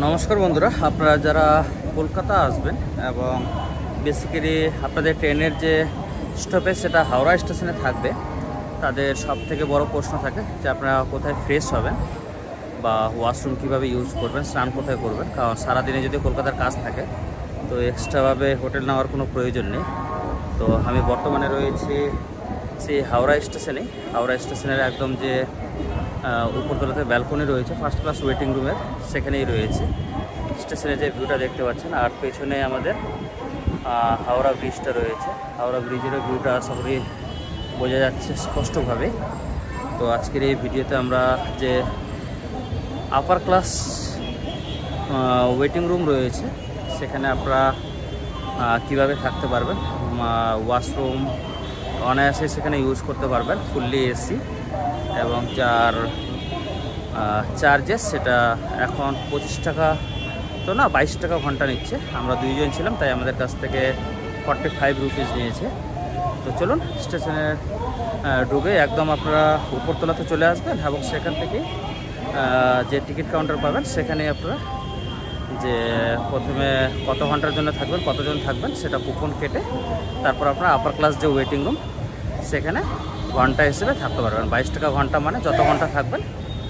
নমস্কার বন্ধুরা, আপনারা যারা কলকাতা আসবেন এবং বেসিক্যালি আপনাদের ট্রেনের যে স্টপেজ সেটা হাওড়া স্টেশনে থাকবে, তাদের সব থেকে বড় প্রশ্ন থাকে যে আপনারা কোথায় ফ্রেশ হবেন বা ওয়াশরুম কীভাবে ইউজ করবেন, স্নান কোথায় করবেন। কারণ সারাদিনে যদি কলকাতার কাজ থাকে তো এক্সট্রাভাবে হোটেল নেওয়ার কোনো প্রয়োজন নেই। তো আমি বর্তমানে রয়েছি সেই হাওড়া স্টেশনে। হাওড়া স্টেশনের একদম যে উপরতলাতে ব্যালকনি রয়েছে ফার্স্ট ক্লাস ওয়েটিং রুমের, সেখানেই রয়েছে। স্টেশনে যে ভিউটা দেখতে পাচ্ছেন, আর পেছনে আমাদের হাওড়া ব্রিজটা রয়েছে। হাওড়া ব্রিজেরও ভিউটা আশা করি বোঝা যাচ্ছে স্পষ্টভাবে। তো আজকের এই ভিডিওতে আমরা যে আপার ক্লাস ওয়েটিং রুম রয়েছে সেখানে আপনারা কীভাবে থাকতে পারবেন, ওয়াশরুম অনায়াসে সেখানে ইউজ করতে পারবেন, ফুললি এসি, এবং যার চার্জেস সেটা এখন 25 টাকা তো না 22 টাকা ঘন্টা নিচ্ছে। আমরা দুইজন ছিলাম তাই আমাদের কাছ থেকে 45 রুপিস নিয়েছে। তো চলুন স্টেশনে ঢুকে একদম আপনারা উপরতলাতে চলে আসবেন এবং সেখান থেকে যে টিকিট কাউন্টার পাবেন সেখানে আপনারা যে প্রথমে কত ঘন্টার জন্য থাকবেন, কতজন থাকবেন সেটা কুপন কেটে তারপর আপনারা আপার ক্লাস যে ওয়েটিং রুম সেখানে ঘন্টা হিসেবে থাকতে পারবেন। 22 টাকা ঘন্টা মানে যত ঘন্টা থাকবেন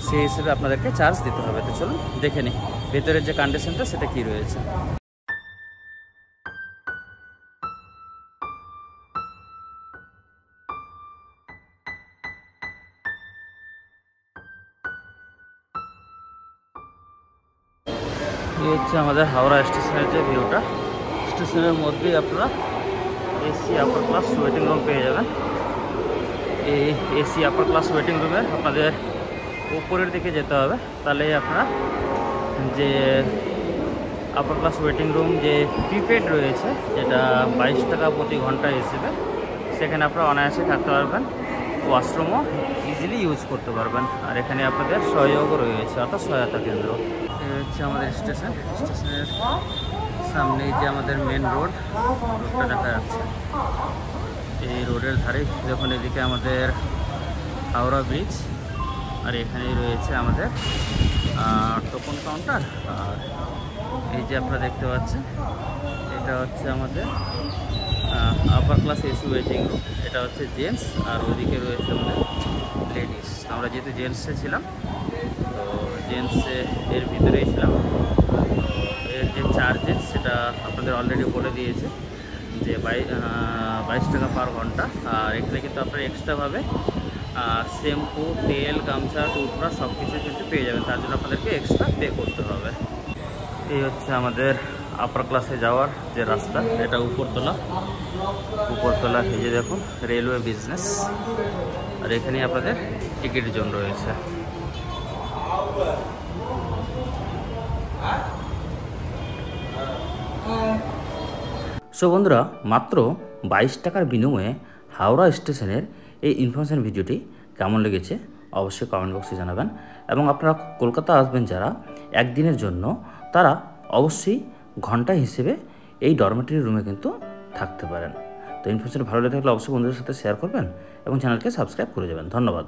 সেই হিসেবে আপনাদেরকে চার্জ দিতে হবে। তো চলুন দেখে নিই ভেতরের যে কন্ডিশনটা সেটা কী রয়েছে। এই হচ্ছে আমাদের হাওড়া স্টেশনের যে ভিউটা। স্টেশনের মধ্যেই আপনারা AC upper class waiting room পেয়ে যাবেন। এই এসি আপার ক্লাস ওয়েটিং রুমে আপনাদের উপরের দিকে যেতে হবে, তাহলে আপনারা যে আপার ক্লাস ওয়েটিং রুম যে প্রিপেড রয়েছে যেটা 22 টাকা প্রতি ঘন্টা হিসেবে, সেখানে আপনারা অনায়াসে থাকতে পারবেন, ওয়াশরুমও ইজিলি ইউজ করতে পারবেন। আর এখানে আপনাদের সহযোগও রয়েছে, অর্থাৎ সহায়তা কেন্দ্র। এই হচ্ছে আমাদের স্টেশন। স্টেশনের সামনেই যে আমাদের মেন রোডটা দেখা যাচ্ছে। এই রোডের ধারে যখন এদিকে আমাদের হাওড়া ব্রিজ, আর এখানেই রয়েছে আমাদের টোকন কাউন্টার। আর এই যে আপনারা দেখতে পাচ্ছেন এটা হচ্ছে আমাদের upper class AC waiting room. এটা হচ্ছে জেন্টস আর ওইদিকে রয়েছে আমাদের লেডিস। আমরা যেহেতু জেন্টসে ছিলাম তো জেন্টসে এর ভিতরেই ছিলাম। তো এর যে চার্জেস সেটা আপনাদের অলরেডি বলে দিয়েছে যে 22 টাকা পার ঘন্টা। আর এখানে কিন্তু আপনারা এক্সট্রাভাবে শ্যাম্পু, তেল, গামছা, টুথব্রাশ সব কিছু কিন্তু পেয়ে যাবেন, তার জন্য আপনাদেরকে এক্সট্রা পে করতে হবে। এই হচ্ছে আমাদের আপার ক্লাসে যাওয়ার যে রাস্তা, এটা উপরতলা। এই যে দেখুন রেলওয়ে বিজনেস, আর এখানে আপনাদের টিকিট জোন রয়েছে। সো বন্ধুরা, মাত্র 22 টাকার বিনিময়ে হাওড়া স্টেশনের এই ইনফরমেশন ভিডিওটি কেমন লেগেছে অবশ্যই কমেন্ট বক্সে জানাবেন। এবং আপনারা কলকাতা আসবেন যারা একদিনের জন্য, তারা অবশ্যই ঘন্টা হিসেবে এই ডরমেটরি রুমে কিন্তু থাকতে পারেন। তো ইনফরমেশন ভালো লেগে থাকলে অবশ্যই বন্ধুদের সাথে শেয়ার করবেন এবং চ্যানেলকে সাবস্ক্রাইব করে যাবেন। ধন্যবাদ।